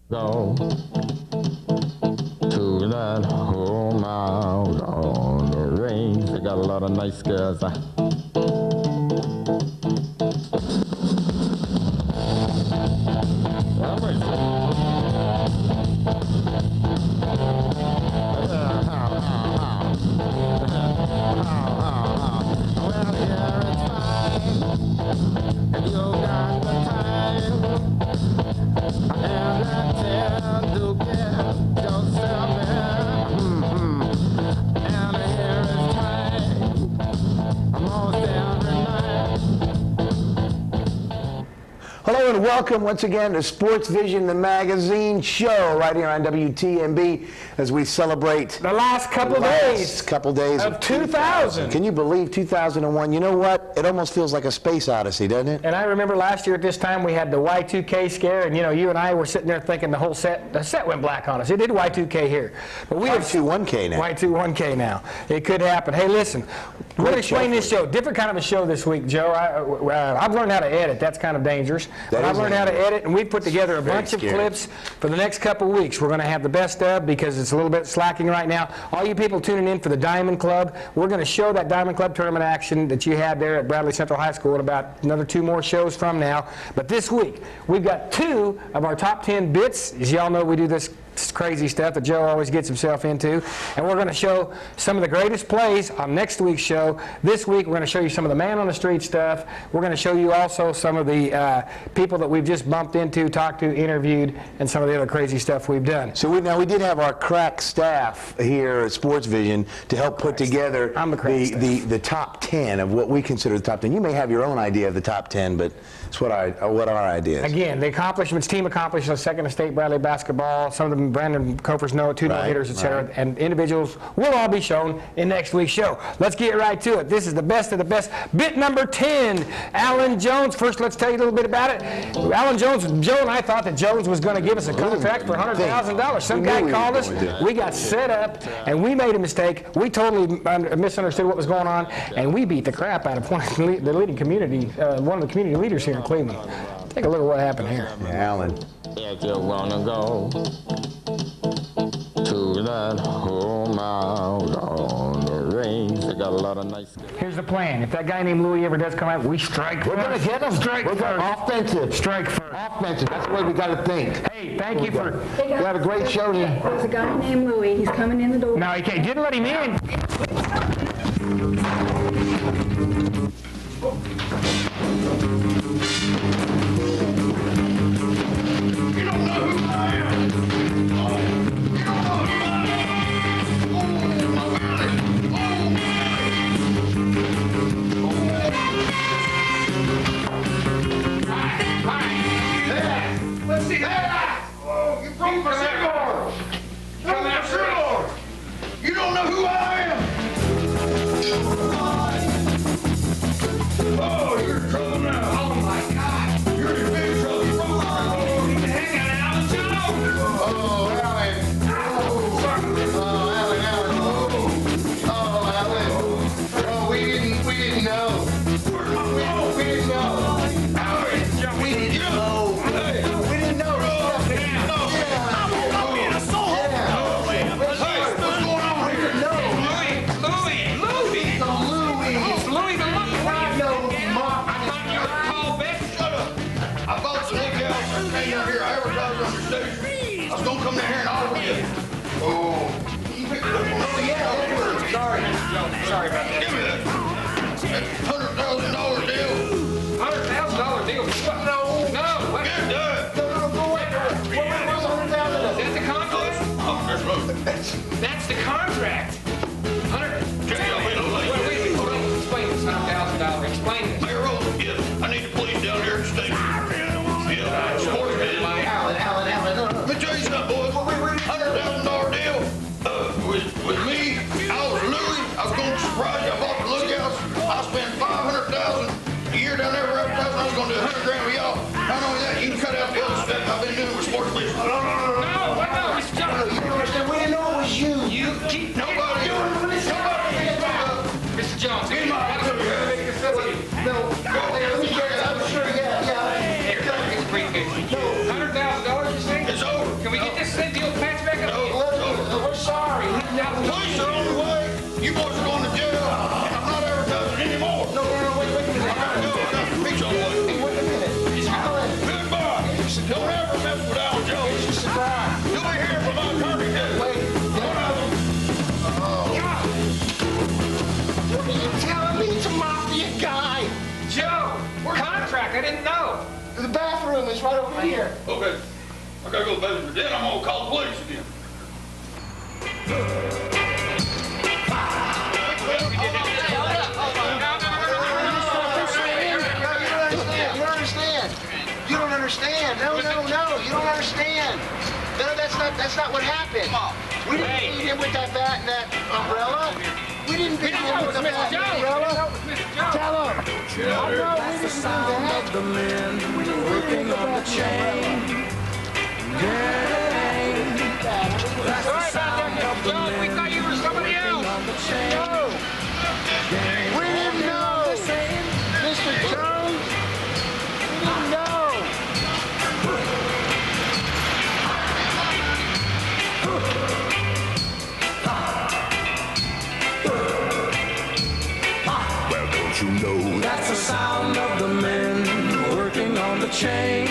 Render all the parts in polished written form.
Go to that home out on the range. They got a lot of nice girls. Well, here it's fine. If you got the time. And I tell to get yourself in. And here is time. Almost every night. Hello and welcome once again to SportsVision, the magazine show, right here on WTMB as we celebrate the last couple days of 2000. Can you believe 2001? You know what? It almost feels like a space odyssey, doesn't it? And I remember last year at this time we had the Y2K scare, and you and I were sitting there thinking the set went black on us. It did Y2K here, but we Y21K now. Y21K now. It could happen. Hey, listen, we're going to explain this show. Different kind of a show this week, Joe. I've learned how to edit. That's kind of dangerous. But I've learned how to edit, and we've put together a bunch of clips for the next couple weeks. We're going to have the best of because it's a little bit slacking right now. All you people tuning in for the Diamond Club, we're going to show that Diamond Club tournament action that you had there at Bradley Central High School in about another 2 more shows from now. But this week, we've got 2 of our top 10 bits. As y'all know, we do this crazy stuff that Joe always gets himself into, and we're going to show some of the greatest plays on next week's show. This week we're going to show you some of the man on the street stuff. We're going to show you also some of the people that we've just bumped into, talked to, interviewed, and some of the other crazy stuff we've done. So we did have our crack staff here at SportsVision to help put together the top 10 of what we consider the top 10. You may have your own idea of the top 10, but it's what our idea is. Again, the accomplishments, team accomplishments, second estate Bradley basketball, some of them Brandon Kofer's no 2 no-hitters, etc., and individuals will all be shown in next week's show. Let's get right to it. This is the best of the best. Bit number 10, Alan Jones. First, let's tell you a little bit about it. Alan Jones, Joe and I thought that Jones was going to give us a contract for $100,000. Some guy called us. We got set up, and we made a mistake. We totally misunderstood what was going on, and we beat the crap out of one of the leading community, one of the community leaders here in Cleveland. Take a look at what happened here. Yeah, Alan. If you wanna go to that home out on the range, they got a lot of nice girls. Here's the plan. If that guy named Louis ever does come out, we strike first. We're going to get him. Strike We're first. Offensive. Strike first. Offensive. That's the way we got to think. Hey, thank you for... We have a great show today. There's a guy named Louis. He's coming in the door. No, he can't. Didn't let him in. You don't know who I am! Oh, you're in trouble now! Oh my God! You're in big trouble! Oh, you can hang out, Alan Jones! Oh, Alan! Oh, Alan, Alan! Oh, Alan! Oh, we didn't know! We didn't know! Alan! We didn't know! We didn't know! I'm being assaulted! What's going on here? Louis! It's Louis the monkey! Shut up! I bought some lookouts down here. I advertised on your station. I was gonna come down here and offer you. Oh, you picked it up on the yeah. Sorry about that. Give me that. That's $100,000 deal. $100,000 deal? No. What? Get that. That's the contract? Oh, that's right. That's the contract. Wait, hold on. Explain this $100,000. Explain this. Mayor Rose, yes, I need the police down here at the station. Yeah, SportsVision. Alan. Let me tell you something, boys. $100,000 deal with me. I was Louis. I was going to surprise you. I bought the lookouts. I spent $500,000 a year down there for advertising. I was going to do $100,000 with y'all. Not only that, you can cut out the other stuff I've been doing with SportsVision. No, Mr. Jones. You don't understand. We didn't know it was you. You keep... Nobody. Mr. Jones. Get him out of here. Let me get it. I'm sure, yeah. Here, it's briefcase. $100,000, you say? It's over. Now, the police are on the way. You boys are going to jail. I'm not advertising anymore. No, wait a minute. I gotta go. I got the beach on the way. Hey, wait a minute. Alan. Goodbye. Don't ever mess with Al Jones. You'll be here for my attorney day. Wait. One of them. What are you telling me? It's a mafia guy. Joe, contract, I didn't know. The bathroom is right over here. Okay. I gotta go to the bathroom. Then I'm gonna call the police again. You don't understand. No, you don't understand. No, that's not what happened. We didn't beat him with that bat and that umbrella. We didn't beat him with the bat and the umbrella. Tell him. No, we didn't do that. The men working on the chain gang. Sorry about that, Joe. We thought you were somebody else. No. We didn't know. Mr. Jones. We didn't know. Well, don't you know That's the sound of the men working on the chain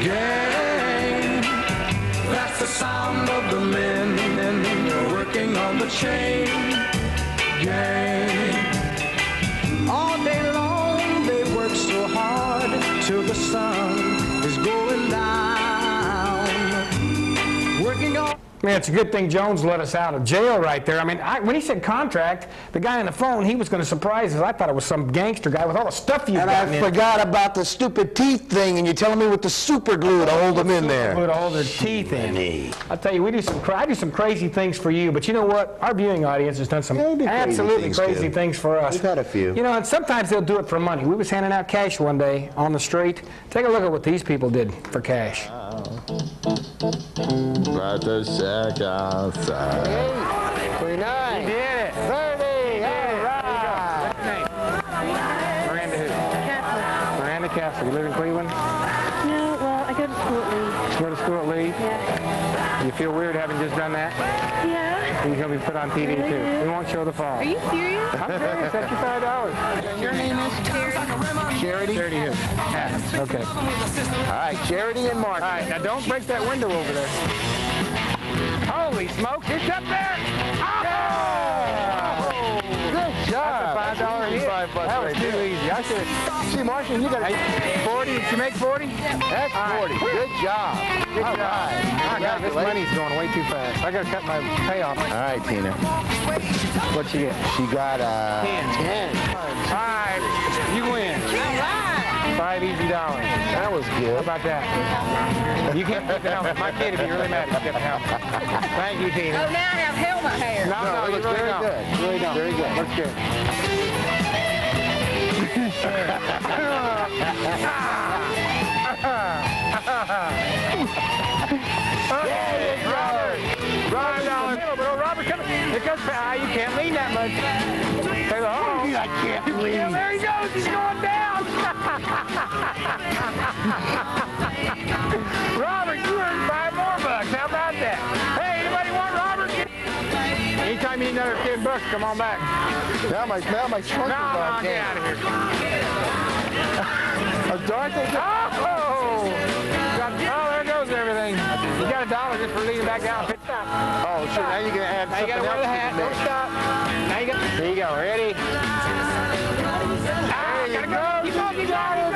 gang. That's the sound of the men working on the chain gang. All day long they work so hard till the sun is going down. Working on. Man, it's a good thing Jones let us out of jail right there. I mean, when he said contract, the guy on the phone, he was going to surprise us. I thought it was some gangster guy with all the stuff you've And gotten I in. forgot about the stupid teeth thing, and you're telling me with the super glue to hold them in there. Put all their teeth in. I tell you, I do some crazy things for you, but you know what? Our viewing audience has done some They do crazy absolutely things, crazy too. things for us. We've had a few. You know, and sometimes they'll do it for money. We was handing out cash one day on the street. Take a look at what these people did for cash. Right the shack outside. 29. He did it. 30. All right. What's your name? Miranda who? Miranda Castle. You live in Cleveland? No, well, I go to school at Lee. You go to school at Lee? Yeah. You feel weird having just done that? Yeah. You're going to be put on TV Really too. do. We won't show the fall. Are you serious? I'm serious. That's your $5. Your name is Charity. Charity who? Yeah. Okay. All right, Charity and Mark. All right, now don't break that window over there. Holy smokes, it's up there! Oh! Good job. That's a $5 hit. That was too easy. I should have. See, Marshall, you got to. 40, did you make 40? That's 40. Good job. Good All job. right. God, this money's going way too fast. I got to cut my payoff. All right, Tina. What you get? She got 10. 10. All right, you win. $5 easy. That was How good. about that? You can't keep the helmet. My kid would be really mad if you kept the helmet. Thank you, Tina. Oh, now I have helmet hair. No, it you looks really very don't. good. You really don't. Very good. Looks good. Okay, Robert. Robert, come here. Here comes you can't lean that much. Say, oh, I can't believe. yeah, there he goes. He's going down. Robert, you earned $5 more. How about that? Hey, anybody want Robert? Anytime you need another $10, come on back. Now my trunk is No, on get out of here. Oh, there goes everything. You got $1 just for leaning back down. Oh, sure. Now you're going to add Now you something got to wear the else. hat. Don't stop. Now you got. There you go. Ready? Gotta go. Keep on. Keep on. Keep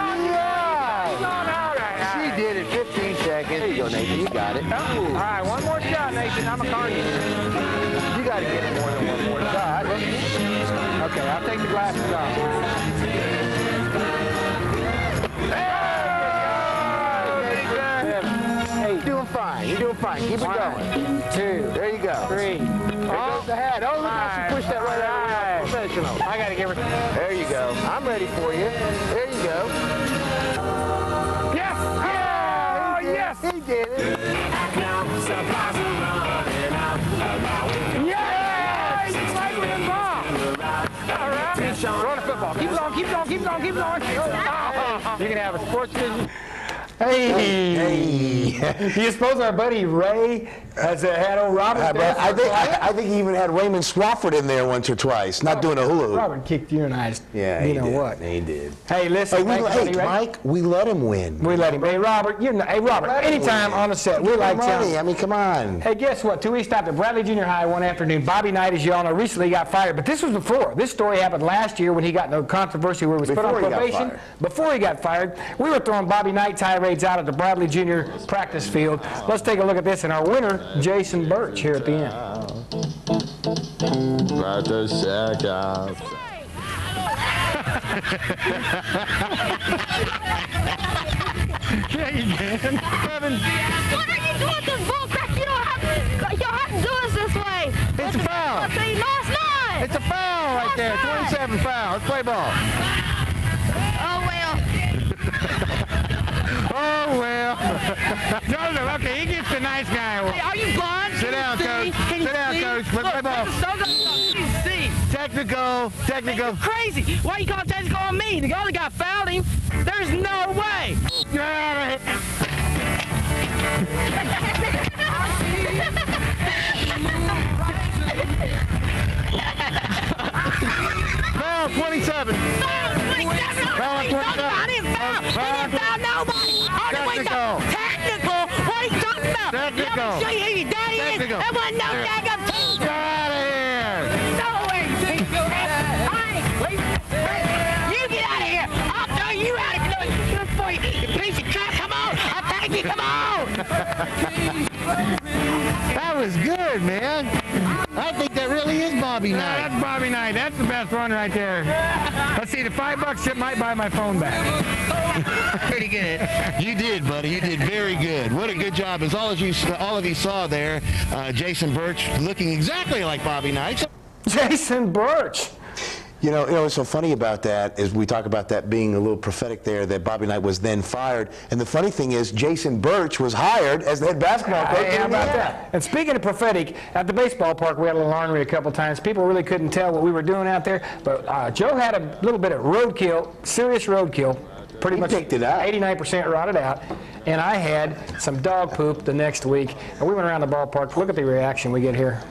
on. All right. She did it 15 seconds. There you go, Nathan. You got it. All right. One more shot, Nathan. I'm a carny. You got to get it more than one more shot. Okay. I'll take the glasses off. Hey, you're doing fine. You're doing fine. Keep it going. 2. There you go. 3. There goes the hat. Oh, look how she pushed that right out. Professional. I got to give her. There you go. I'm ready for you. There you go. Yes! Oh, yes! He did it. Yeah! He's right with his ball. All right. Run the football. Keep going, keep going, keep going, keep going. Oh, you can have a SportsVision. Hey! Do you suppose our buddy Ray has had old Robert? I think he even had Raymond Swafford in there once or twice, not doing a hula hoop. Robert kicked you and I's. Yeah, you know what? He did. Hey, listen. Mike, we let him win. We let him. Hey, Robert. Anytime on the set, we like money. you. I mean, come on. Hey, guess what? 2 weeks stopped at Bradley Junior High one afternoon. Bobby Knight, as you all know, recently got fired, but this was before. This story happened last year when he got in a controversy where he was put on probation. Before he got fired, we were throwing Bobby Knight tirades out at the Bradley Junior practice field. Let's take a look at this, and our winner, Jason Birch, here at the end. Yeah, you can. Kevin. What are you doing with this bull crap? You don't have to do us this way. It's a foul. No, it's not. It's a foul right there. 27 foul. Let's play ball. Oh, well. Oh, well. Joseph, okay, he gets the nice guy. Hey, are you blind? Sit down, Coach. Sit down, Coach. Let's play ball. Technical. That's crazy. Why you calling technical on me? The other guy fouled him. There's no way. Get out of here. Foul 27. Foul 27. Foul 27. I didn't foul. I didn't foul nobody. Technical. Technical. What are you talking about? Technical. Let me show you who your daddy is. Technical. That wasn't no daggum team. Get out of here. No way. You get out of here. I'll throw you out if you know it's good for you. You piece of crap. Come on. I'll take you. Come on. That was good, man. I think that really is Bobby Knight. That's Bobby Knight. That's the best one right there. Let's see, the $5 it might buy my phone back. Pretty good. You did, buddy. You did very good. What a good job. As all of you saw there, Jason Birch looking exactly like Bobby Knight. Jason Birch. You know what's so funny about that is we talk about that being a little prophetic there, that Bobby Knight was then fired. And the funny thing is, Jason Birch was hired as the head basketball coach. Hey, how about that? And speaking of prophetic, at the baseball park, we had a little ornery a couple times. People really couldn't tell what we were doing out there. But Joe had a little bit of roadkill, serious roadkill. Pretty much picked it out. 89% rotted out. And I had some dog poop the next week. And we went around the ballpark. Look at the reaction we get here.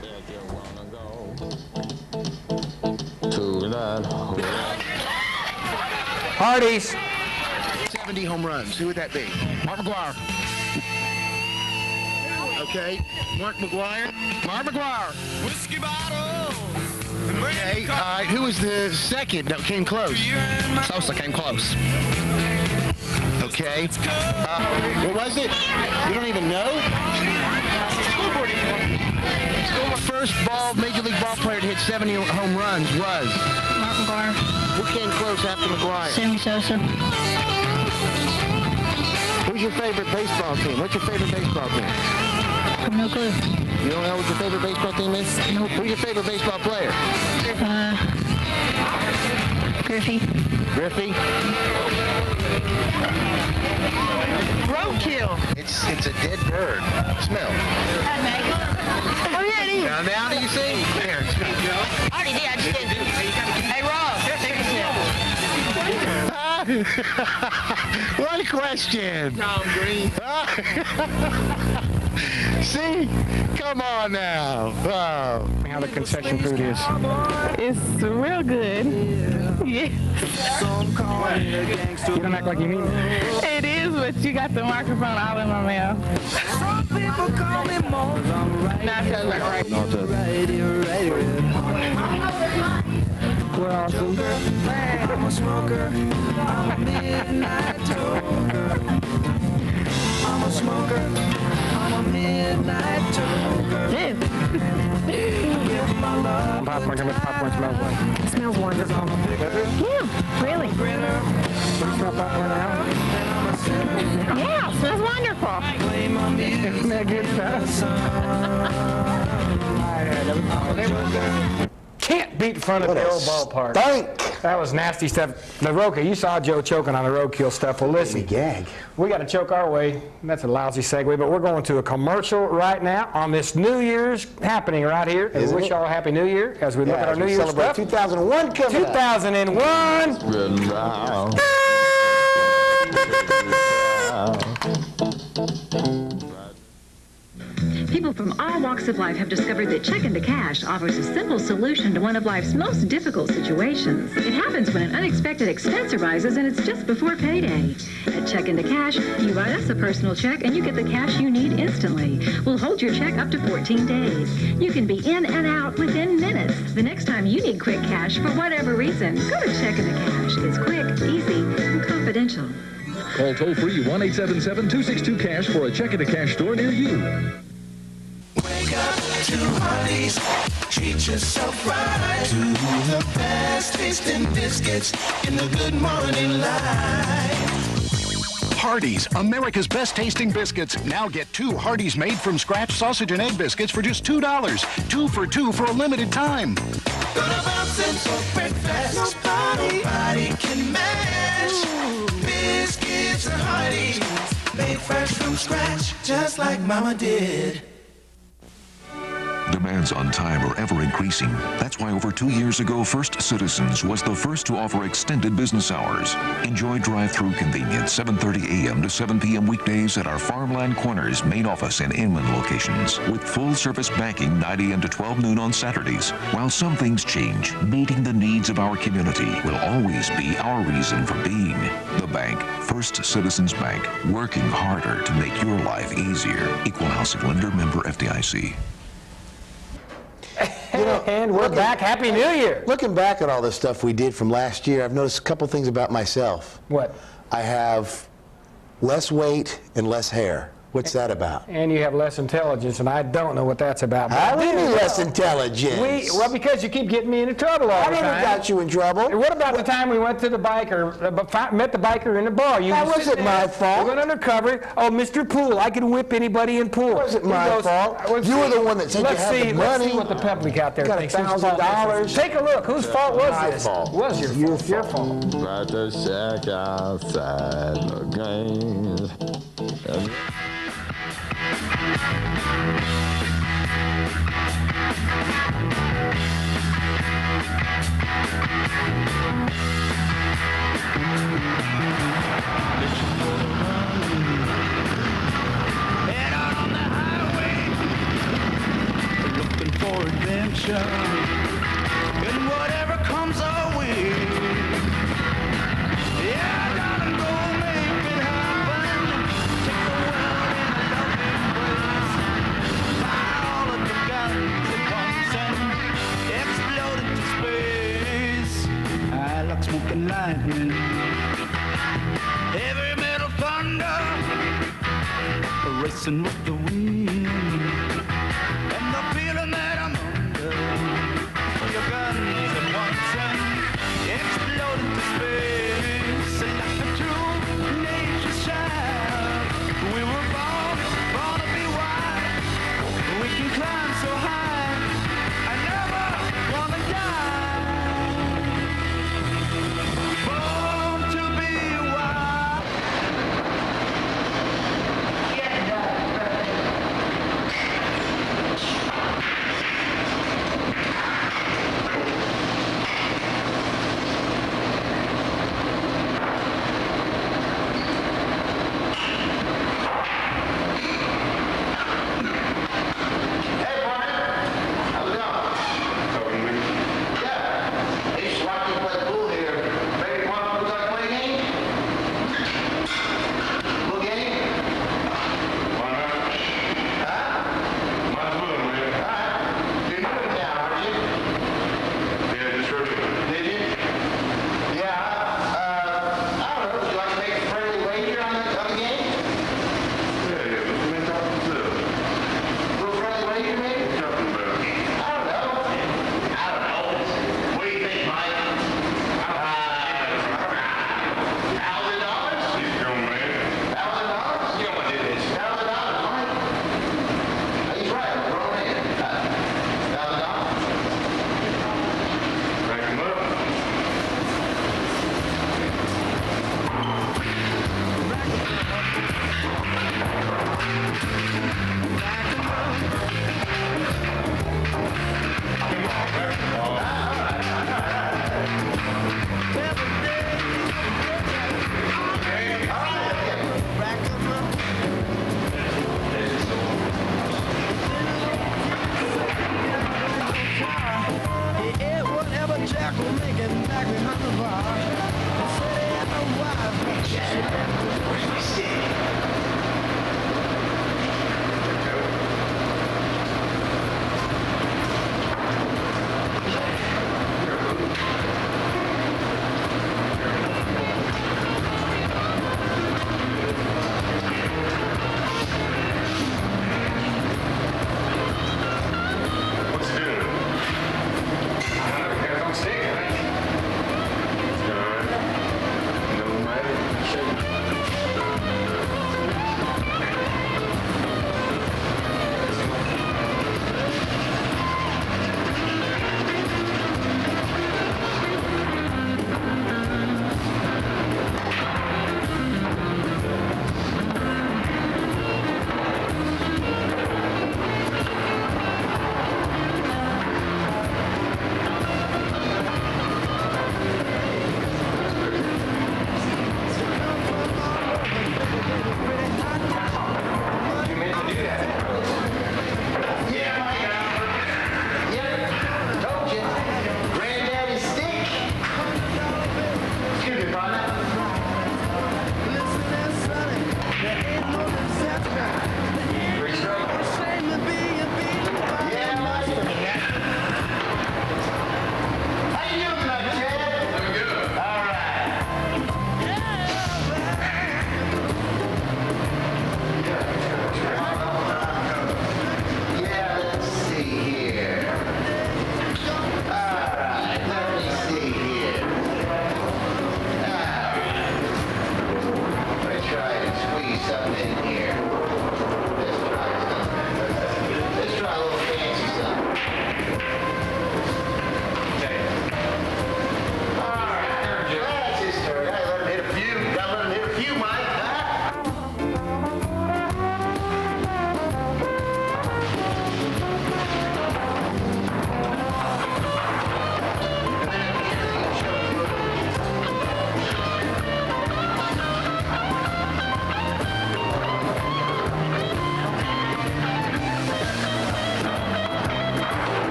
Hardee's. 70 home runs. Who would that be? Mark McGwire. Okay. Mark McGwire. Mark McGwire. Whiskey bottle. Okay. All right. Who was the second that came close? Sosa came close. Okay. What was it? You don't even know? First Major League ball player to hit 70 home runs was? Mark McGuire. Who came close after McGwire? Sammy Sosa. Who's your favorite baseball team? What's your favorite baseball team? No clue. You don't know what your favorite baseball team is? Nope. Who's your favorite baseball player? Griffey. Griffey? Roadkill. It's a dead bird. Smell. Oh, yeah, it is. Now do you see? Here. I already did. I just didn't. Hey, Rob. Take a sip. What a question. Tom Green. See? Come on now. Oh. How the concession food is. It's real good. Yeah. You don't act like you mean it. It is, but you got the microphone all in my mouth. Not so right. We're awesome. I'm a smoker. I'm a midnight toker. I'm a smoker. I'm a midnight toker. Popcorn, how much popcorn smells like? It smells wonderful. Yeah, really. Do you smell popcorn now? Yeah, it smells wonderful. Isn't that good stuff? Can't beat front of the old ballpark. That was nasty stuff. The roadkill, you saw Joe choking on the roadkill stuff. Well, listen, gag. We got to choke our way. That's a lousy segue, but we're going to a commercial right now on this New Year's happening right here. And we wish y'all a Happy New Year as we look at our New Year's stuff. 2001 coming 2001. People from all walks of life have discovered that Check Into Cash offers a simple solution to one of life's most difficult situations. It happens when an unexpected expense arises and it's just before payday. At Check Into Cash, you write us a personal check and you get the cash you need instantly. We'll hold your check up to 14 days. You can be in and out within minutes. The next time you need quick cash for whatever reason, go to Check Into Cash. It's quick, easy, and confidential. Call toll-free 1-877-262-CASH for a Check Into Cash store near you. Wake up to Hardee's. Treat yourself right to the best tasting biscuits in the Good Morning Light. Hardee's, America's best tasting biscuits. Now get 2 Hardee's made from scratch sausage and egg biscuits for just $2. 2 for $2 for a limited time. Gonna bounce it for breakfast. Nobody can match. Biscuits and Hardee's, made fresh from scratch, just like Mama did. Demands on time are ever increasing. That's why over 2 years ago, First Citizens was the first to offer extended business hours. Enjoy drive-through convenience 7:30 a.m. to 7 p.m. weekdays at our Farmland Corners main office and inland locations, with full-service banking 9 a.m. to 12 noon on Saturdays. While some things change, meeting the needs of our community will always be our reason for being. The bank, First Citizens Bank, working harder to make your life easier. Equal housing lender, member FDIC. You know, and we're back. Happy New Year. Looking back at all the stuff we did from last year, I've noticed a couple things about myself. What? I have less weight and less hair. What's that about? And you have less intelligence, and I don't know what that's about. How do you mean less intelligence? Well, because you keep getting me into trouble all the time. I never got you in trouble. What about the time we went to the biker, met the biker in the bar? That wasn't my fault. We went undercover. Oh, Mr. Pool, I can whip anybody in pool. That wasn't my fault. You were the one that said you had the money. Let's see what the public out there thinks. $1,000. Take a look. Whose fault was this? My fault. Was your fault. Right to shack outside the game. Head out on the highway, looking for adventure, and whatever comes our way. Yeah, I gotta go make it happen. Take the world in a loving embrace. Buy all of the guns at once and explode into space. I like smoking lightning, heavy metal thunder, racing with the wind, and the feeling that I'm under. Your guns at once and explode into space. Like a true nature's child, we were born to be wild. We can climb so high, I never wanna die. Born to be wild.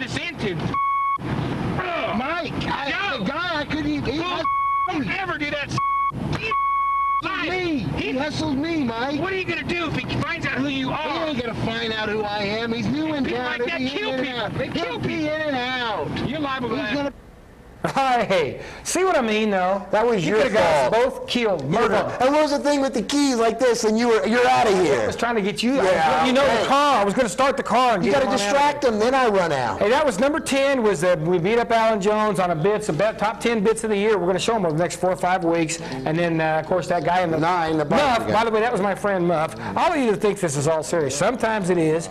us into. Mike, the guy I couldn't even. Don't ever do that. He hustled me, Mike. What are you gonna do if he finds out who you are? He ain't gonna find out who I am. He's new in People town. like that kill people. They kill people. In and out. You're liable to that. Hey, see what I mean, though? That was you your could have got us fault. both killed, murdered. And what was the thing with the keys like this, and you're out of here? I was trying to get you. Yeah, You know okay. the car. I was going to start the car and You get got to distract them, then I run out. Hey, that was number 10. Was we beat up Alan Jones on top 10 bits of the year. We're going to show them over the next 4 or 5 weeks, and then of course that guy in the 9, the Muff. By the way, that was my friend Muff. All of you that think this is all serious. Sometimes it is.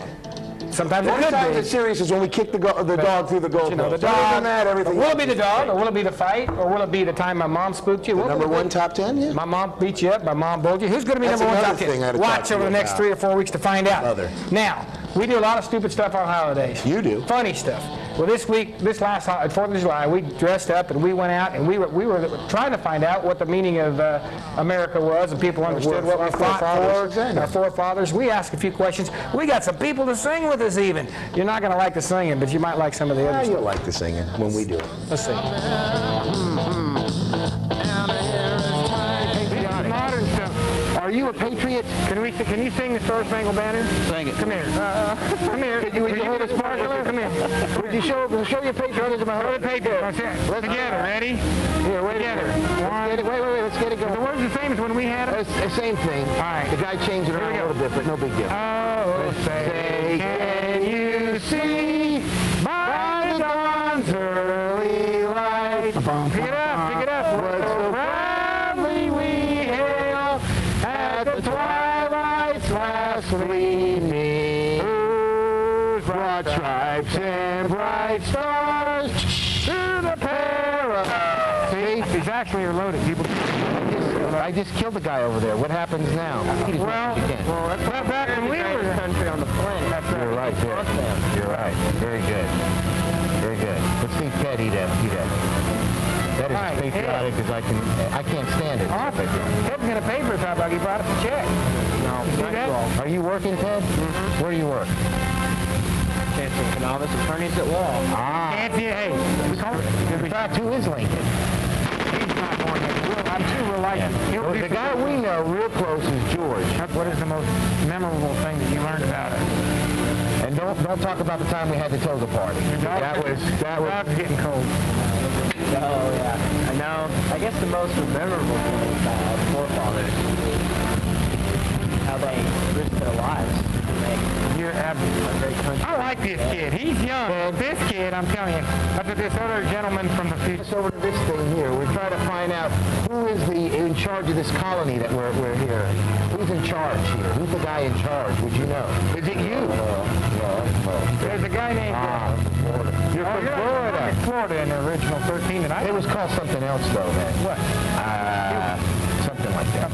Sometimes it could Sometimes be. it's serious is when we kick the dog through the goal. You know, the dog. Will it be the dog, or will it be the fight, or will it be the time my mom spooked you? Number 1 top 10, yeah. My mom beat you up. My mom bowled you. Who's going to be That's number 1 another top thing 10? I'd Watch talk over to the you next about. 3 or 4 weeks to find out. Other. Now, we do a lot of stupid stuff on holidays. You do. Funny stuff. Well, this last 4th of July, we dressed up and we went out and we were trying to find out what the meaning of America was, and people understood what we fought for. Our forefathers. We asked a few questions. We got some people to sing with us even. You're not going to like the singing, but you might like some of the other stuff. You'll like the singing when we do it. Let's see. Modern stuff. Are you a patriot? Can you sing the Star Spangled Banner? Sing it. Come here. Come here. Would you hold a sparkler? Come here. Would you show your patriotism? Hold a patriot. Let's together. Ready? Here, wait together. Wait. Let's get it going. The words the same as when we had it. It's the same thing. All right. The guy changed it around a little bit, but no big deal. Oh, say, can you see by the dawn's early light? Pick it up. What so proudly we hail at the twilight's last gleaming. Whose broad stripes and bright stars through the paradise. See, he's actually loaded. People. I just killed the guy over there. What happens now? Well, that's back when we were country on the planet. You're right there. You're right. Very good. Very good. Let's see Ted eat that. That is patriotic because I can't stand it. Awesome. Ted's going to pay for his hot dog. He brought us a check. No. Are you working, Ted? Mm-hmm. Where do you work? Chancellor Canavis, attorneys at law. Hey. In fact, who is Lincoln? He's not born yet. I'm sure we're like him. The guy we know real close is George. What is the most memorable thing that you learned about it? And don't talk about the time we had the toga party. That was getting cold. Oh, yeah. I know. I guess the most memorable thing about forefathers, how they risked their lives to make You're absolutely a great country. I like this kid. He's young. This kid, I'm telling you, that's this other gentleman from the future. Let's over to this thing here. We're trying to find out who is in charge of this colony that we're here. Who's in charge here? Who's the guy in charge? Would you know? Is it you? There's a guy named... Florida. You're from Florida. Florida in the original 13 that I... It was called something else, though, man. What? Something like that.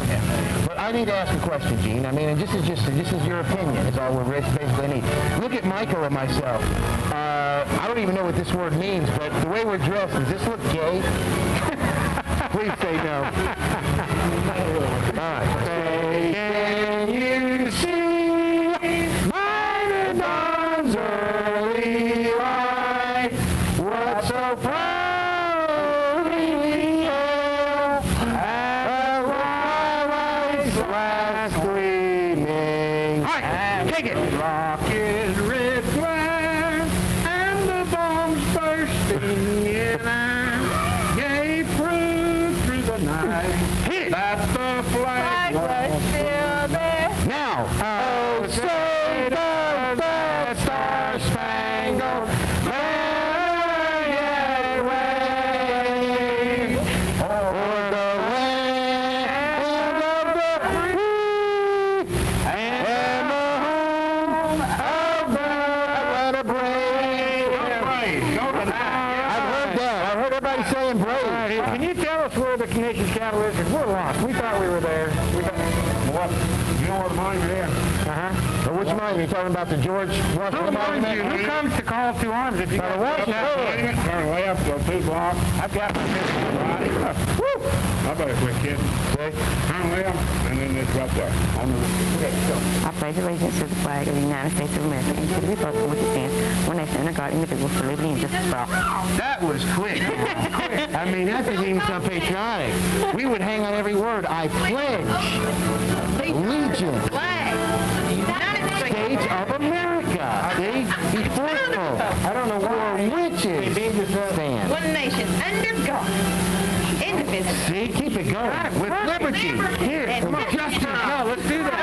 But I need to ask a question, Gene. I mean, and this is your opinion. Is all we basically need. Look at Michael and myself. I don't even know what this word means, but the way we're dressed, does this look gay? Please say no. All right. Can you see by the dawn's early light what so proudly we hail at the twilight's last gleaming? All right, take it. Rocket red glare and the bombs bursting in air gave proof through the night that the flag was still there. Now, oh, say does that star-spangled banner yet wave o'er the land of the free and the home of the brave. I've heard that. I've heard everybody saying brave. Can you tell us where the nation's capital is? Because we're lost. We thought we were there. What? You know where the monuments are? But Which mine? You talking about the George Washington monument? Who comes to call 2 arms if you got Turn left, go 2 blocks. I've got my pistol right. Woo! I better quit kidding. Turn left, and then it's right there. I pledge allegiance to the flag of the United States of America and to the republic for which it stands, one nation under God, indivisible, for liberty and justice for all. That was quick. I mean, that doesn't even sound patriotic. We would hang on every word. I pledge allegiance. States of America. See? Be forceful. I don't know where witches stand. One nation under God. Indivisible. See? Keep it going. With liberty. Here. Come on. Justice. No, let's do that.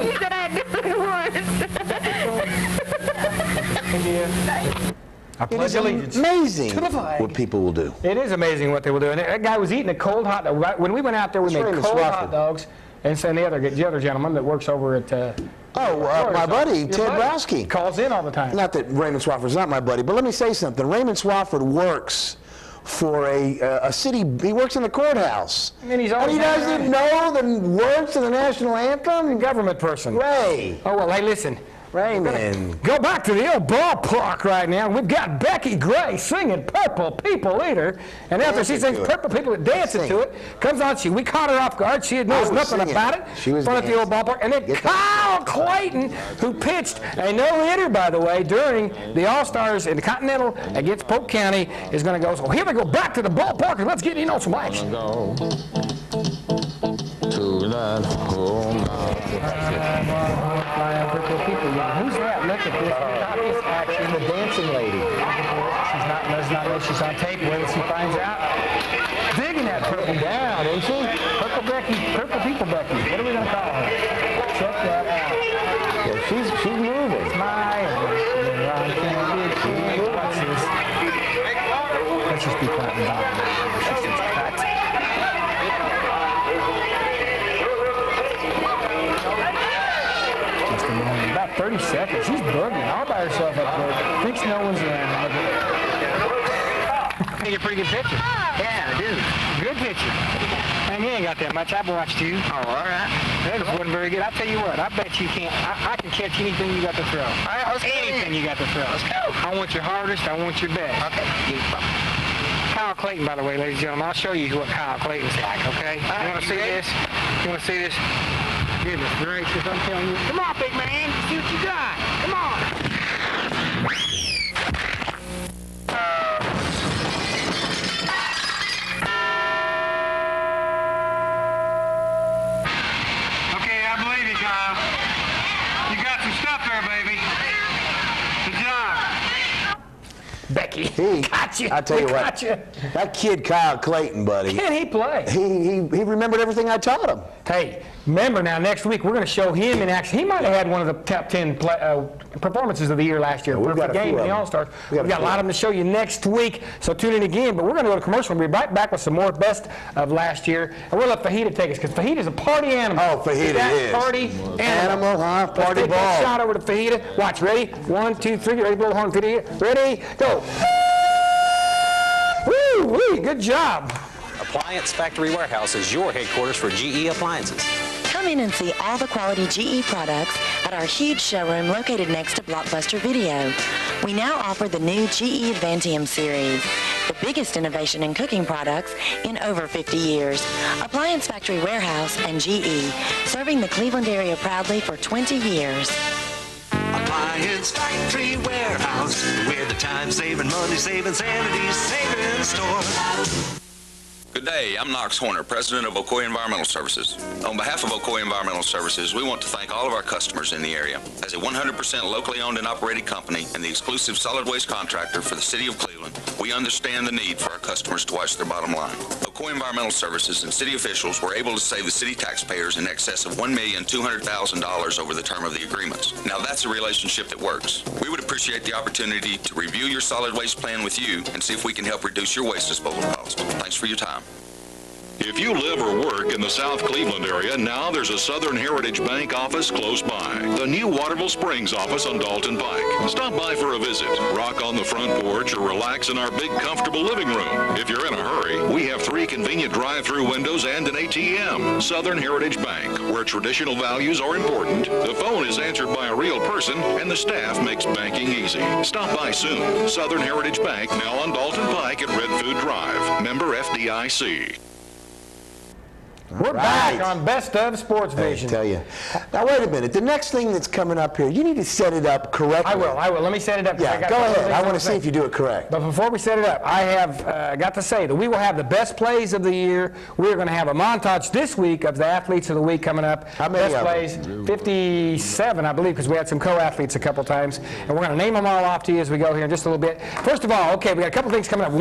You said I had different words. I pledge allegiance. Amazing to the flag. what people will do. It is amazing what they will do. And that guy was eating a cold hot dog. When we went out there, we made cold hot dogs. And so the other gentleman that works over at... my buddy, Ted Browski. Calls in all the time. Not that Raymond Swafford's not my buddy, but let me say something. Raymond Swafford works for a city. He works in the courthouse. And he doesn't know the words to the national anthem? Government person. Ray. Oh, well, hey, listen. Raymond. Go back to the old ballpark right now. We've got Becky Gray singing Purple People Eater. And after she sings Purple People, dancing to it, comes on. We caught her off guard. She knows nothing about it. She was at the old ballpark. And then Kyle Clayton, who pitched a no-hitter, by the way, during the All-Stars in the Continental against Polk County, is going to go. So here we go back to the ballpark, and let's get in on some action. Who's that? Look at this. This action, the dancing lady. Does not know she's on tape. Wait till she finds out. Digging that purple down, isn't she? Purple Becky, Purple People Becky. What are we going to call her? Check that out. Yeah, she's moving. Smile. What's this? Let's just be quiet and talk. About 30 seconds. She's boogieing all by herself up there. Thinks no one's around. I think you're a pretty good pitcher. Yeah, I do. Good pitcher. Man, you ain't got that much. I've watched you. Oh, all right. That just wasn't very good. I tell you what, I bet you can't. I can catch anything you got to throw. All right, let's anything you got to throw. Let's go. I want your hardest. I want your best. Okay. Kyle Clayton, by the way, ladies and gentlemen. I'll show you what Kyle Clayton's like, okay? You want to see this? You want to see this? Goodness gracious, I'm telling you. Come on, big man. See what you got. Come on. Okay, I believe you, Kyle. You got some stuff there, baby. Good job. Becky, gotcha. I tell you what, that kid Kyle Clayton, buddy. Can he play? He remembered everything I taught him. Hey, remember now, next week we're going to show him in action. He might have had one of the top 10 performances of the year last year. Perfect game in the All-Stars. We've got a lot of them to show you next week, so tune in again. But we're going to go to commercial. We'll be right back with some more best of last year. And we'll let Fajita take us, because Fajita's a party animal. Oh, Fajita is. Party animal, huh? Party Let's take ball. that shot over to Fajita. Watch, ready? 1, 2, 3. Ready to blow the horn, Fajita? Ready? Go. Woo-wee, good job. Appliance Factory Warehouse is your headquarters for GE appliances. Come in and see all the quality GE products at our huge showroom located next to Blockbuster Video. We now offer the new GE Advantium series, the biggest innovation in cooking products in over 50 years. Appliance Factory Warehouse and GE, serving the Cleveland area proudly for 20 years. Appliance Factory Warehouse, where the time-saving, money-saving, sanity-saving store. Good day, I'm Knox Horner, President of Ocoee Environmental Services. On behalf of Ocoee Environmental Services, we want to thank all of our customers in the area. As a 100% locally owned and operated company and the exclusive solid waste contractor for the City of Cleveland, we understand the need for our customers to watch their bottom line. Ocoee Environmental Services and city officials were able to save the city taxpayers in excess of $1,200,000 over the term of the agreements. Now that's a relationship that works. We would appreciate the opportunity to review your solid waste plan with you and see if we can help reduce your waste disposal costs. Thanks for your time. If you live or work in the South Cleveland area, now there's a Southern Heritage Bank office close by. The new Waterville Springs office on Dalton Pike. Stop by for a visit, rock on the front porch, or relax in our big, comfortable living room. If you're in a hurry, we have 3 convenient drive-through windows and an ATM. Southern Heritage Bank, where traditional values are important. The phone is answered by a real person, and the staff makes banking easy. Stop by soon. Southern Heritage Bank, now on Dalton Pike at Red Food Drive. Member FDIC. We're back on Best of Sports Vision. I tell you. Now, wait a minute. The next thing that's coming up here, you need to set it up correctly. I will. Let me set it up. Yeah, go ahead. I want to see if you do it correct. But before we set it up, I have got to say that we will have the best plays of the year. We're going to have a montage this week of the Athletes of the Week coming up. How many best plays? 57, I believe, because we had some co-athletes a couple times. And we're going to name them all off to you as we go here in just a little bit. First of all, okay, we got a couple things coming up.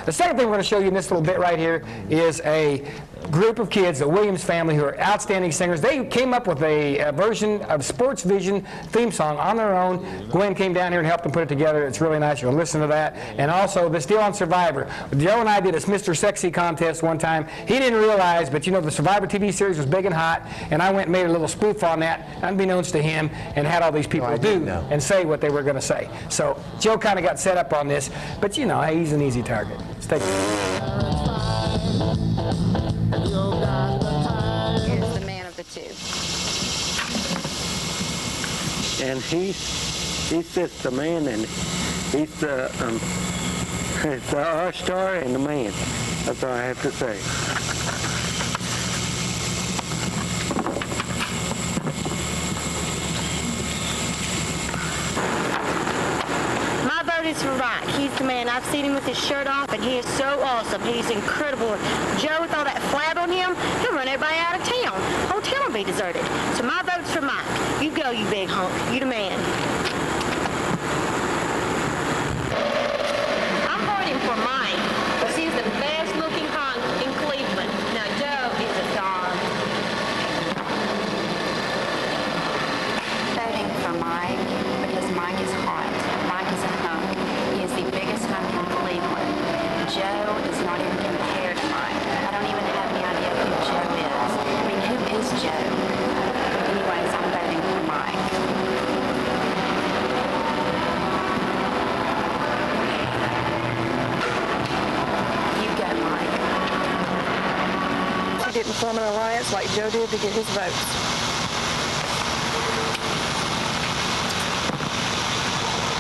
The second thing we're going to show you in this little bit right here is a group of kids, the Williams family, who are outstanding singers. They came up with a version of SportsVision theme song on their own. Gwen came down here and helped them put it together. It's really nice. You'll listen to that. And also, the Still on Survivor. Joe and I did this Mr. Sexy contest one time. He didn't realize, but you know, the Survivor TV series was big and hot, and I went and made a little spoof on that, unbeknownst to him, and had all these people do and say what they were going to say. So Joe kind of got set up on this, but you know, he's an easy target. Let's take it. Is the man of the two. And he's just the man, and he's the our star and the man. That's all I have to say. My vote is for Mike. He's the man. I've seen him with his shirt off, and he is so awesome. He's incredible. Joe, with all that flab on him, he'll run everybody out of town. Whole town will be deserted. So my vote's for Mike. You go, you big hunk. You the man. I'm voting for Mike, because he's the best-looking hunk in Cleveland. Now, Joe is a dog. Voting for Mike, because Mike is hot. Mike is a hunk. He is the biggest hunk in Cleveland. Joe is not even compared to Mike. I don't even have any idea who Joe is. I mean, who is Joe? Anyways, I'm voting for Mike. You go, Mike. He didn't form an alliance like Joe did to get his votes.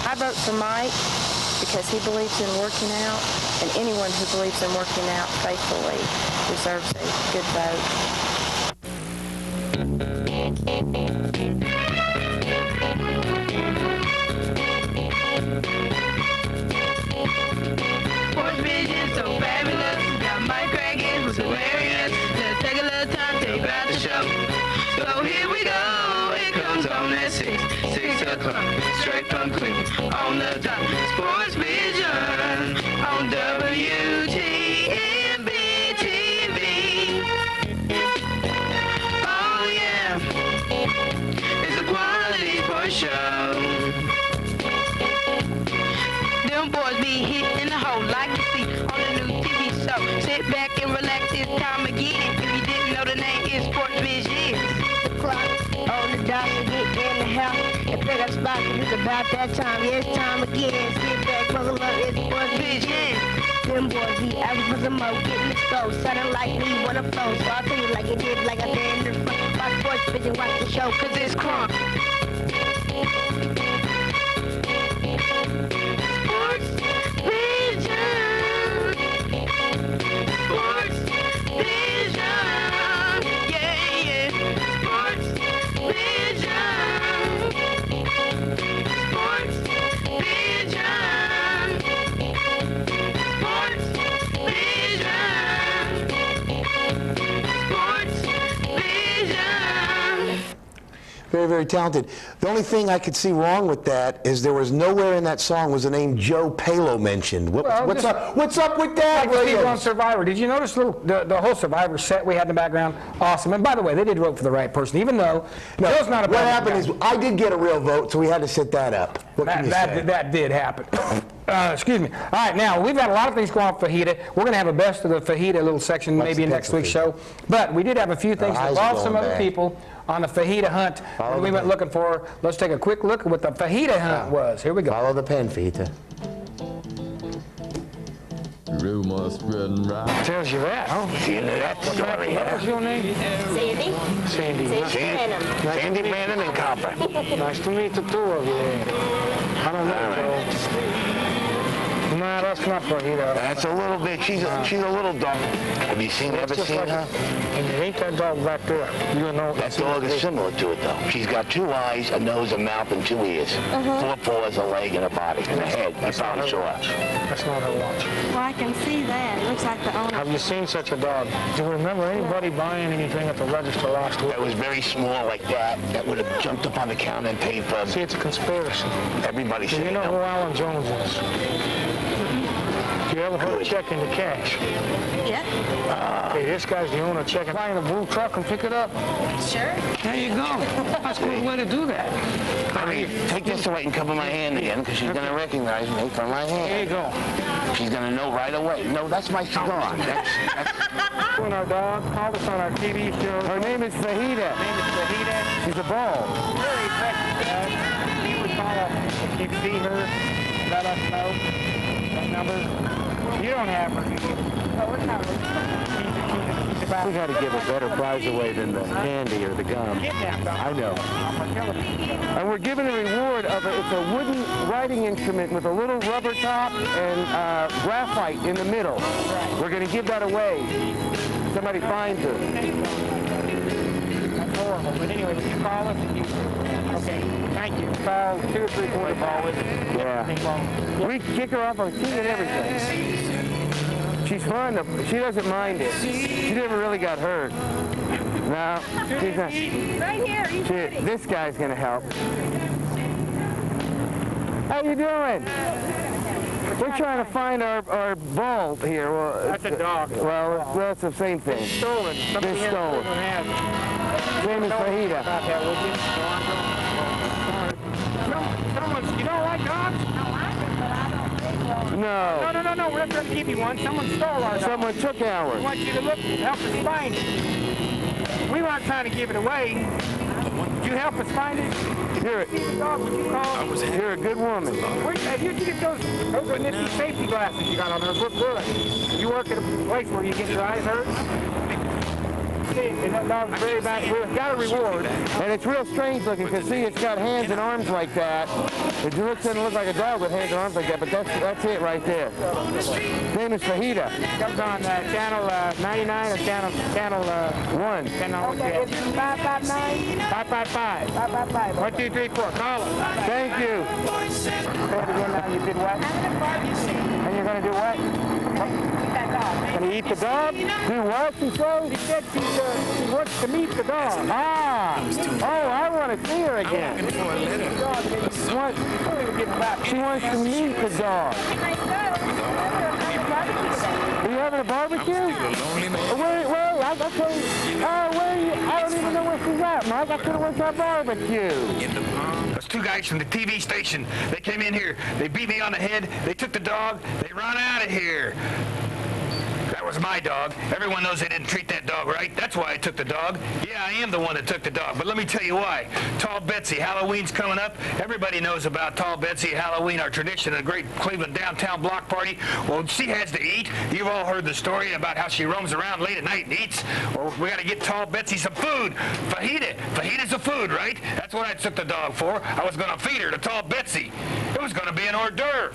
I vote for Mike because he believes in working out, and anyone who believes in working out faithfully deserves a good vote. SportsVision so fabulous, got Mike cracking, who's hilarious. Let's take a little time to about the show. So here we go, it comes on at 6 o'clock, straight from Cleveland, on the dot. SportsVision on WTMB TV. Oh yeah, it's a quality sports show. Them boys be hitting the hole like you see on the new TV show. Sit back and relax, it's time again. If you didn't know, the name is SportsVision. The clock on the dot to get in the house and pick a spot, 'cause it's about that time. Yeah, it's time again. Sit back, buckle up, it's SportsVision. Them boys be out for some more, getting exposed, sounding like me when I'm flow. So I'll tell you like it did, like I said in the front. Watch SportsVision, watch the show, 'cause it's crunk. Very, very very talented. The only thing I could see wrong with that is there was nowhere in that song was the name Joe Palo mentioned. What's up with that? Like people on Survivor. Did you notice the whole Survivor set we had in the background? Awesome. And by the way, they did vote for the right person, even though Joe's not a What happened is I did get a real vote, so we had to set that up. What can you say? That did happen. Excuse me. All right, now, we've got a lot of things going on with fajita. We're going to have a best of the fajita little section maybe in next week's show. But we did have a few things that involved some other people on the fajita hunt that we went looking for. Let's take a quick look at what the fajita hunt was. Here we go. Follow the pen, fajita. Rumor spreading right. Tells you that, huh? That's the story. What was your name? Sandy? Sandy. Sandy Bannon and Copper. Nice to meet the two of you. I don't know. Nah, that's not fajita. That's a little bit. She's a little dog. Have you ever seen her? And it ain't that dog back there. You know that dog is similar to it, though. She's got 2 eyes, a nose, a mouth, and 2 ears. 4 paws, a leg, and a body, and a head. That's all I saw. That's not her watch. Well, I can see that. It looks like the owner. Have you seen such a dog? Do you remember anybody buying anything at the register last week? That was very small like that. That would have jumped up on the counter and paid for. See, it's a conspiracy. Everybody Do said you know who Alan Jones is? You ever heard of checking the cash? Yeah. Hey, this guy's the owner of checking. Buy in a blue truck and pick it up. Sure. There you go. That's a good way to do that. I mean, take this away and cover my hand again, because she's going to recognize me from my hand. There you go. She's going to know right away. No, that's my cigar. That's When our dog called us on our TV show. Her name is Fajita. Her name is Fajita. She's a ball. Very effective, guys. He would call us if you see her. Let us know. That number. You don't have her. No, it's not. We got to give a better prize away than the candy or the gum. I know. And we're giving a reward of it's a wooden writing instrument with a little rubber top and graphite in the middle. We're going to give that away. Somebody finds her. That's horrible. But anyway, did you call us? Okay, thank you. Call 2 or 3 points ball with it. Yeah. We kick her off on seeing everything. She's fun. She doesn't mind it. She never really got hurt. No, she's not. Right here. This guy's gonna help. How you doing? We're trying to find our ball here. Well, that's a dog. Well, that's the same thing. It's stolen. They're stolen. Same as fajita. About that, would you? You don't like dogs? No. No. We're not going to give you one. Someone stole our dog. Someone took ours. We want you to look, help us find it. We weren't trying to give it away. Would you help us find it? You're a good woman. If you get those are nifty safety glasses you got on those, look good. You work at a place where you get your eyes hurt? See, and that dog's very bad. We've got a reward. And it's real strange looking because see, it's got hands and arms like that. It doesn't look like a dog with hands and arms like that, but that's it right there. Name is Fajita. Comes on channel 99 or channel 1. Channel 559? 555. 555. 1, 2, 3, 4. Call us. Thank you. Say it again now. You did what? And you're going to do what? Going to eat the dog? Do what, she says? She said she wants to meet the dog. Ah! Oh, I want to see her again. She wants to meet the dog. Are you having a barbecue? I'll tell you. I don't even know where she's at, Mike. I could have went to a barbecue. Those 2 guys from the TV station, they came in here, they beat me on the head, they took the dog, they run out of here. That was my dog. Everyone knows they didn't treat that dog right. That's why I took the dog. Yeah, I am the one that took the dog, but let me tell you why. Tall Betsy, Halloween's coming up. Everybody knows about Tall Betsy, Halloween, our tradition, a great Cleveland downtown block party. Well, she has to eat. You've all heard the story about how she roams around late at night and eats. Well, we got to get Tall Betsy some food. Fajita. Fajita's a food, right? That's what I took the dog for. I was going to feed her to Tall Betsy. It was going to be an hors d'oeuvre.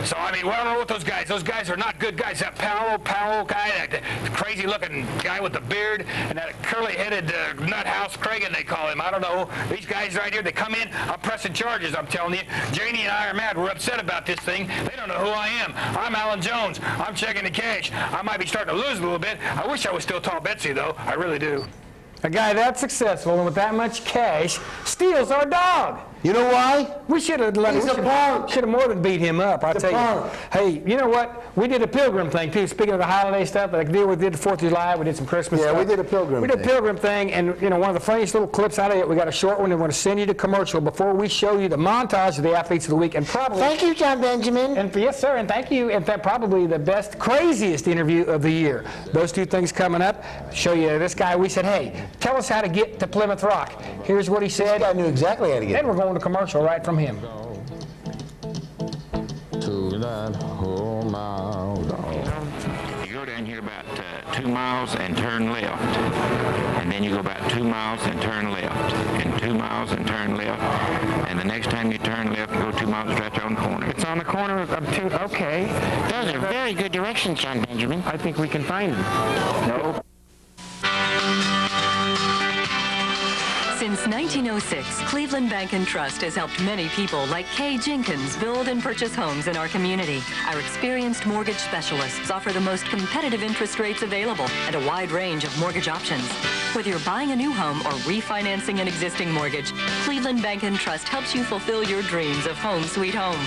So, I mean, what are with those guys? Those guys are not good guys. That Powell guy, that crazy-looking guy with the beard, and that curly-headed nut house Cragen, they call him. I don't know. These guys right here, they come in, I'm pressing charges, I'm telling you. Janie and I are mad. We're upset about this thing. They don't know who I am. I'm Alan Jones. I'm checking the cash. I might be starting to lose a little bit. I wish I was still Tall Betsy, though. I really do. A guy that successful and with that much cash steals our dog. You know why? We should have let him. Should have more than beat him up. I tell you. Hey, you know what? We did a pilgrim thing too. Speaking of the holiday stuff, like we did the 4th of July, we did some Christmas stuff. Yeah, we did a pilgrim. We did a pilgrim thing, and you know, one of the funniest little clips out of it. We got a short one, and we're going to send you to commercial before we show you the montage of the athletes of the week, and probably. Thank you, John Benjamin. And yes, sir, and thank you. And that probably the best, craziest interview of the year. Those two things coming up. Show you this guy. We said, hey, tell us how to get to Plymouth Rock. Here's what he said. This guy knew exactly how to get. Then we're going to commercial right from him. To that whole mile long. You go down here about 2 miles and turn left. And then you go about 2 miles and turn left. And 2 miles and turn left. And the next time you turn left, go 2 miles right there on the corner. It's on the corner of two. Okay. Those are very good directions, John Benjamin. I think we can find them. No. Since 1906, Cleveland Bank & Trust has helped many people like Kay Jenkins build and purchase homes in our community. Our experienced mortgage specialists offer the most competitive interest rates available and a wide range of mortgage options. Whether you're buying a new home or refinancing an existing mortgage, Cleveland Bank & Trust helps you fulfill your dreams of home sweet home.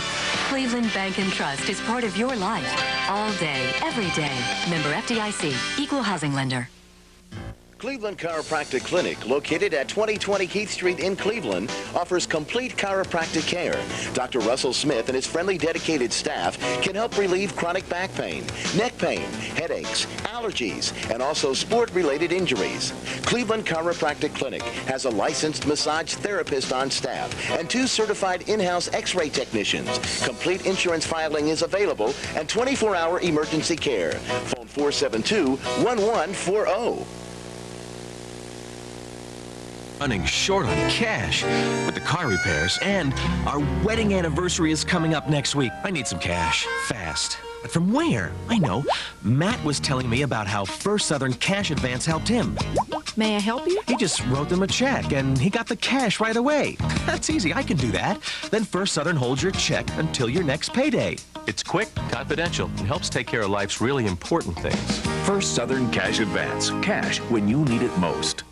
Cleveland Bank & Trust is part of your life, all day, every day. Member FDIC, Equal Housing Lender. Cleveland Chiropractic Clinic, located at 2020 Heath Street in Cleveland, offers complete chiropractic care. Dr. Russell Smith and his friendly, dedicated staff can help relieve chronic back pain, neck pain, headaches, allergies, and also sport-related injuries. Cleveland Chiropractic Clinic has a licensed massage therapist on staff and 2 certified in-house x-ray technicians. Complete insurance filing is available and 24-hour emergency care. Phone 472-1140. Running short on cash with the car repairs, and our wedding anniversary is coming up next week. I need some cash, fast. But from where? I know. Matt was telling me about how First Southern Cash Advance helped him. May I help you? He just wrote them a check, and he got the cash right away. That's easy. I can do that. Then First Southern holds your check until your next payday. It's quick, confidential, and helps take care of life's really important things. First Southern Cash Advance. Cash when you need it most.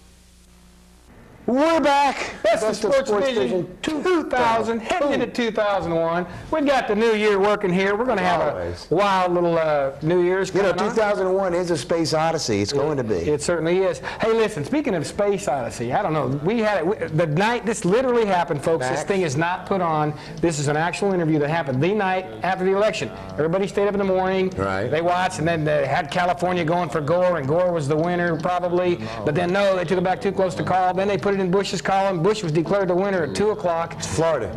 We're back. That's the SportsVision 2000, heading into 2001. We've got the new year working here. We're going to have a wild little New Year's. You know, 2001 is a space odyssey. It's going to be. It certainly is. Hey, listen, speaking of space odyssey, I don't know. We had it the night this literally happened, folks. This thing is not put on. This is an actual interview that happened the night after the election. Everybody stayed up in the morning. Right. They watched, and then they had California going for Gore, and Gore was the winner probably. But then no, they took it back too close to call. Then they put it in Bush's column. Bush was declared the winner at 2 o'clock. Florida.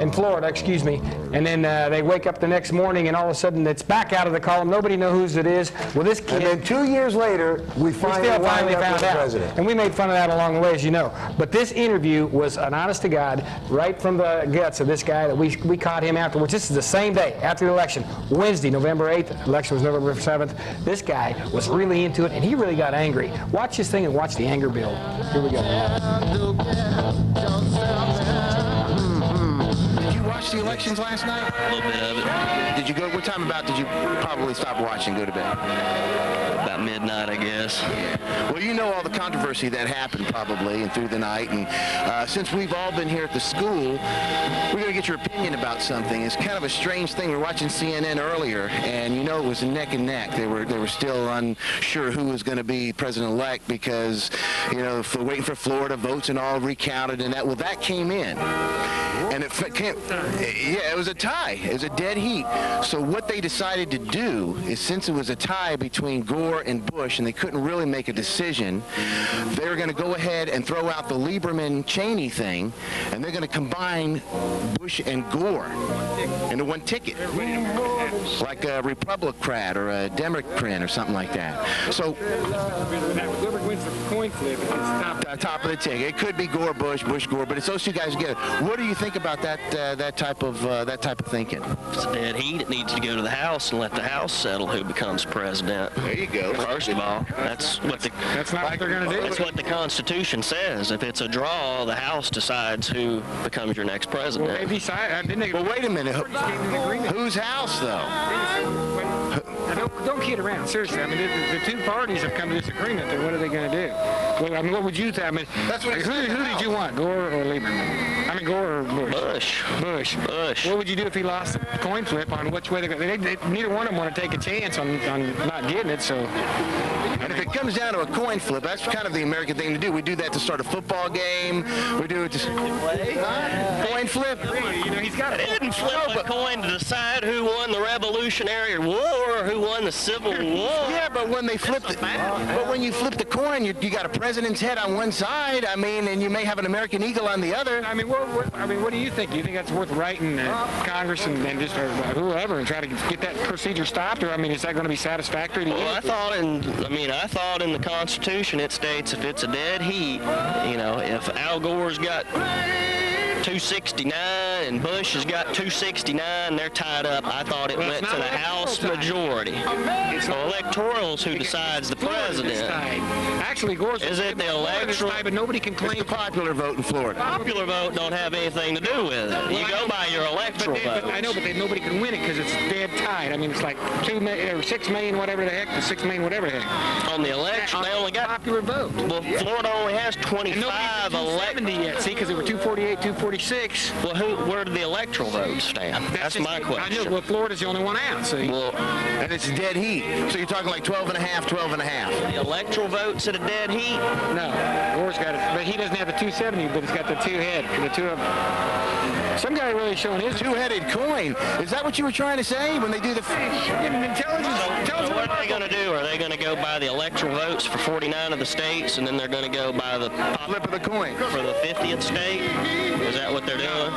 In Florida, excuse me. And then they wake up the next morning, and all of a sudden it's back out of the column. Nobody knows whose it is. Well, this kid. And then 2 years later, we finally found out. President. And we made fun of that along the way, as you know. But this interview was an honest to God, right from the guts of this guy that we caught him afterwards. This is the same day after the election, Wednesday, November 8th. The election was November 7th. This guy was really into it, and he really got angry. Watch this thing and watch the anger build. Here we go. Did you watch the elections last night? A little bit of it. Did you go? What time about did you probably stop watching and go to bed? About midnight, I guess. Yeah. Well, you know all the controversy that happened probably and through the night. And since we've all been here at the school, we're going to get your opinion about something. It's kind of a strange thing. We were watching CNN earlier, and you know it was neck and neck. They were still unsure who was going to be president-elect because, you know, waiting for Florida votes and all recounted and that. Well, that came in. And it was a tie. It was a dead heat. So what they decided to do is, since it was a tie between Gore and Bush and they couldn't really make a decision, they were going to go ahead and throw out the Lieberman-Cheney thing, and they're going to combine Bush and Gore into one ticket, like a Republican or a Democrat or something like that. So whoever wins the coin flip is top of the ticket. It could be Gore, Bush, Bush, Gore, but it's those two guys together. What do you think about that type of thinking? It's a dead heat. It needs to go to the House and let the House settle who becomes president. There you go. First of all, that's not what they're going to do. That's what the Constitution says. If it's a draw, the House decides who becomes your next president. Well, they decide, didn't they? Well, wait a minute. Whose house, though? don't kid around. Seriously, I mean, the two parties have come to this agreement. Then what are they going to do? Well, I mean, what would you think? I mean, who did you want, Gore or Lieberman? I mean, Gore or Bush? Bush. What would you do if he lost the coin flip on which way they go? Neither one of them want to take a chance on not getting it. So. And if it comes down to a coin flip, that's kind of the American thing to do. We do that to start a football game. We do it to coin flip. You know, he's got it. Didn't flip a coin to decide who won the Revolutionary War or who won the Civil War. Yeah, but when they flip it, but when you flip the coin, you got a president's head on one side. I mean, and you may have an American eagle on the other. I mean, what do you think? Do you think that's worth writing Congress and just whoever and try to get that procedure stopped, or I mean, is that going to be satisfactory to you? Well, I thought in the Constitution it states if it's a dead heat, you know, if Al Gore's got 269 and Bush has got 269, they're tied up. I thought it went to the House majority. So electoral's who decides the president. Actually, Gore's is it the electoral? But nobody can claim the popular vote in Florida. Popular vote don't have anything to do with it. You go by your electoral vote. I know, but nobody can win it because it's dead tied. I mean, it's like 2 million or 6 million, whatever the heck, 6 million, whatever the heck. On the election, they only got popular vote. Well, Florida only has 25 elections yet. See, because they were 248, 246. Well, where did the electoral vote stand? That's my question. I know. Well, Florida's the only one out. See. Well, and it's dead heat. So you're talking like 12 and a half, 12 and a half. The electoral vote's at a dead heat? No. Gore's got it. But he doesn't have the 270, but he's got the the two of them. Some guy really showing his two-headed coin. Is that what you were trying to say when they do the intelligence? So what are they going to do? Are they going to go by the electoral votes for 49 of the states, and then they're going to go by the flip of the coin for the 50th state? Is that what they're doing?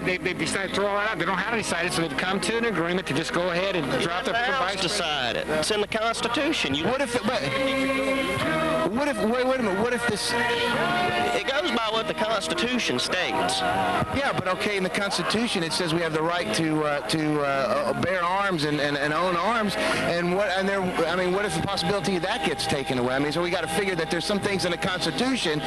They've decided to throw all that out. They don't have to decide it, so they've come to an agreement to just go ahead and drop the House decide it. It's in the Constitution. What if wait a minute, what if this... It goes by what the Constitution states. Yeah, but okay, in the Constitution it says we have the right to bear arms and own arms, what if the possibility of that gets taken away? I mean, so we got to figure that there's some things in the Constitution,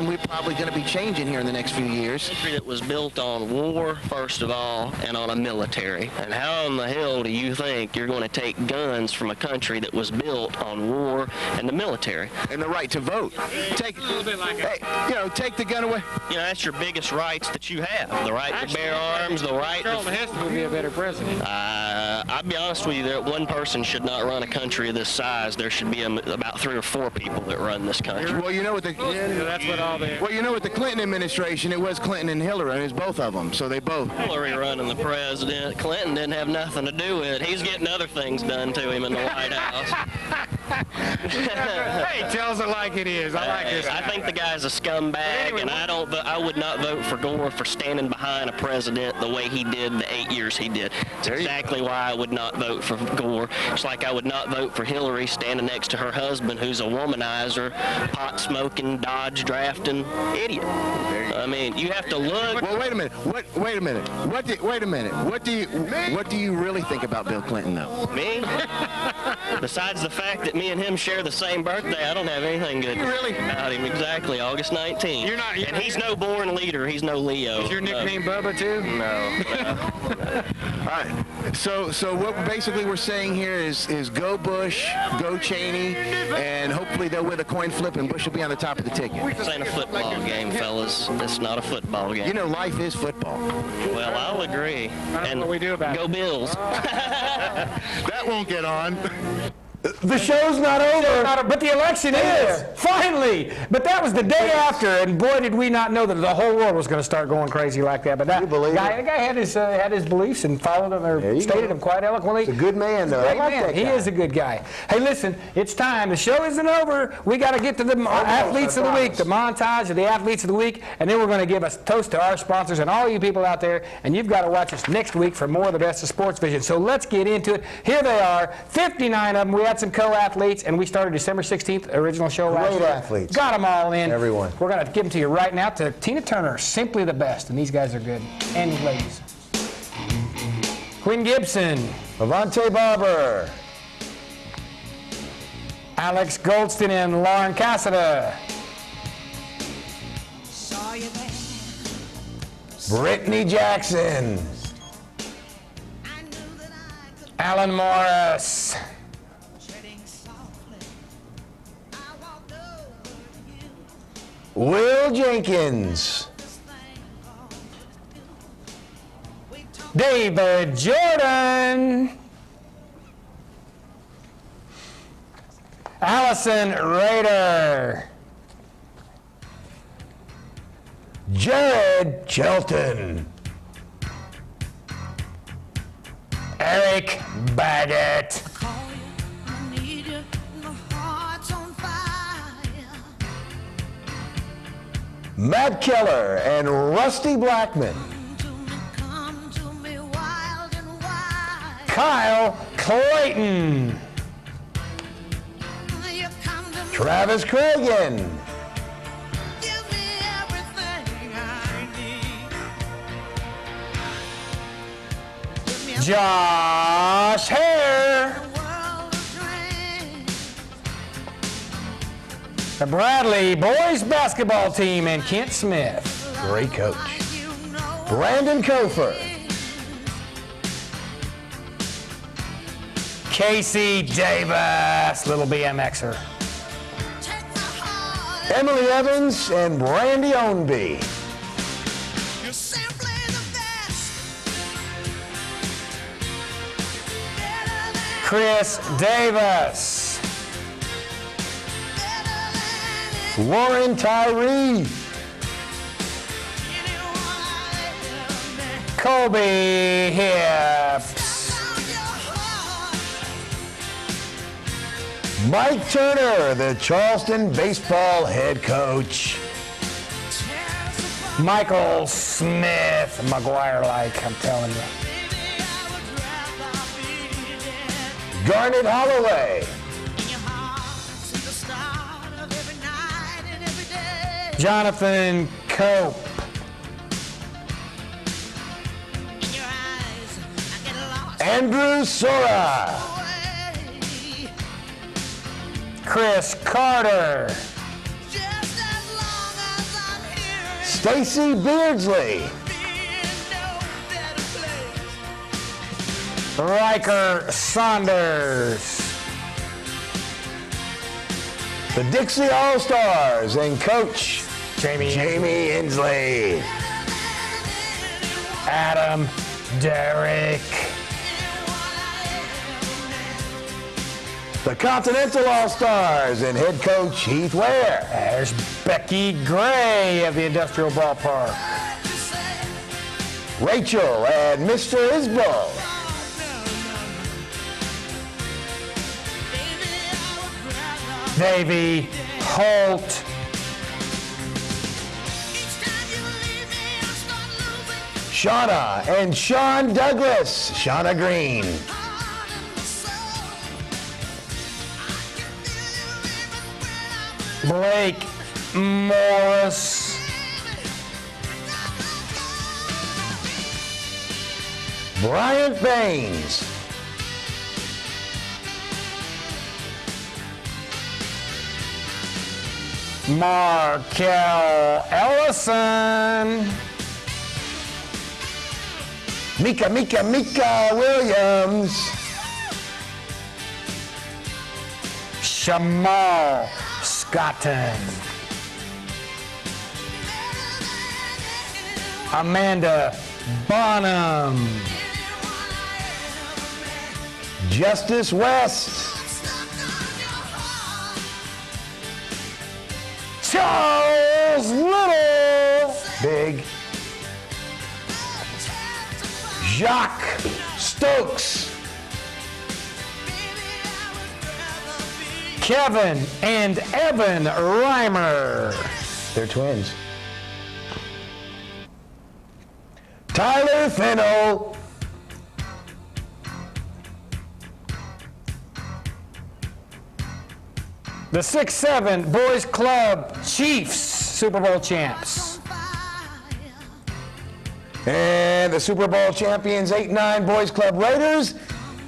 we're probably going to be changing here in the next few years. A country that was built on war, first of all, and on a military. And how in the hell do you think you're going to take guns from a country that was built on war and the military? And the right to vote. Take the gun away. You know, that's your biggest rights that you have. The right to bear arms, the right to... Charlton Heston would be a better president. I'll be honest with you, that one person should not run a country of this size. There should be about 3 or 4 people that run this country. Well, you know what that's what all they... Well, you know what the Clinton administration, it was Clinton and Hillary, and it was both of them, so they both... Hillary running the president. Clinton didn't have nothing to do with it. He's getting other things done to him in the White House. Hey, tells it like it is. I like this. I think the guy's a scumbag, and I would not vote for Gore for standing behind a president the way he did the 8 years he did. It's exactly why I would not vote for Gore. It's like I would not vote for Hillary standing next to her husband, who's a womanizer, pot-smoking, Dodge-drafting idiot. I mean, you have to look... Well, wait a minute. Wait a minute. What do you really think about Bill Clinton, though? Me? Besides the fact that me and him share the same birthday, I don't have anything good about him. Exactly, August 19th. And he's no born leader. He's no Leo. Is your nickname Bubba, too? No. All right. So what basically we're saying here is go Bush, go Cheney, and hopefully they'll win a coin flip and Bush will be on the top of the ticket. This ain't a football game, fellas. It's not a football game. You know, life is football. Well, I'll agree. And what we do about it. Go Bills. That won't get on. The show's not over. But the election is. Finally. But that was the day after, and boy, did we not know that the whole world was going to start going crazy like that. But that the guy had his beliefs and followed them, or stated them quite eloquently. He's a good man, though. He is a good guy. Hey, listen, it's time. The show isn't over. We got to get to the athletes of the week, the montage of the athletes of the week, and then we're going to give a toast to our sponsors and all you people out there, and you've got to watch us next week for more of the best of SportsVision. So let's get into it. Here they are, 59 of them. We had some co-athletes, and we started December 16th, original show last year. Great athletes. Got them all in. Everyone. We're going to give them to you right now to Tina Turner, Simply the Best, and these guys are good. And these ladies. Quinn Gibson. Avante Barber. Alex Goldston and Lauren Cassada. Brittany Jackson. Alan Morris. Will Jenkins. David Jordan. Allison Rader. Jared Shelton. Eric Baggett. Matt Keller and Rusty Blackman. Kyle Clayton. Travis Cragen. Josh Hare. The Bradley boys basketball team and Kent Smith. Great coach. Brandon Kofer. Casey Davis, little BMXer. Emily Evans and Brandy Ownby. Chris Davis. Lauren Tyree. Kobe Hips. Mike Turner, the Charleston baseball head coach. Michael Smith, McGuire-like, I'm telling you. Garnet Holloway. Jonathan Cope. Andrew Sora. Chris Carter. Stacy Beardsley. Riker Saunders. The Dixie All-Stars and coach Jamie Inslee. Adam Derrick. The Continental All-Stars and head coach Heath Ware. There's Becky Gray of the Industrial Ballpark. Rachel and Mr. Isbell. Davey Holt. Shauna and Sean Douglas. Shauna Green. Blake Morris. Bryant Baines. Markel Ellison. Mika Williams. Shamal Scotton. Amanda Bonham. Justice West. Charles Little. Big. Jacques Stokes. Kevin and Evan Reimer. They're twins. Tyler Fennell. The 6-7 Boys Club Chiefs, Super Bowl champs. And the Super Bowl champions 8-9 Boys Club Raiders.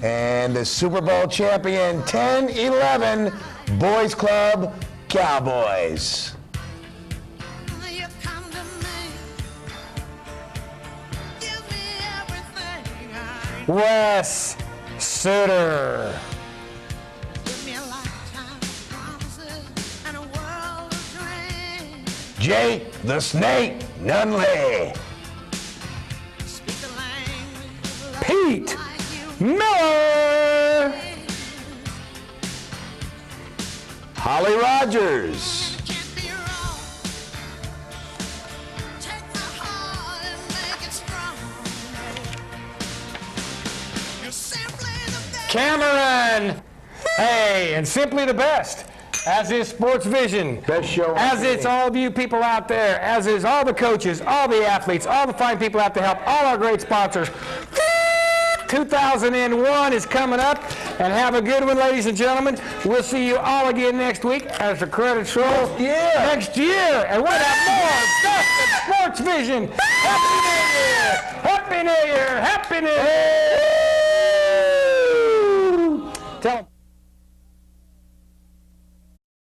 And the Super Bowl champion 10-11 Boys Club Cowboys. Wes Suter. Jake the Snake Nunley. Pete Miller. Holly Rogers. Cameron. Hey, and simply the best. As is SportsVision. Best show. As it's all of you people out there. As is all the coaches, all the athletes, all the fine people out to help, all our great sponsors. 2001 is coming up, and have a good one, ladies and gentlemen. We'll see you all again next week as the credits roll. Next year, and we'll have more stuff at SportsVision. Happy New Year! Happy New Year! Happy New Year!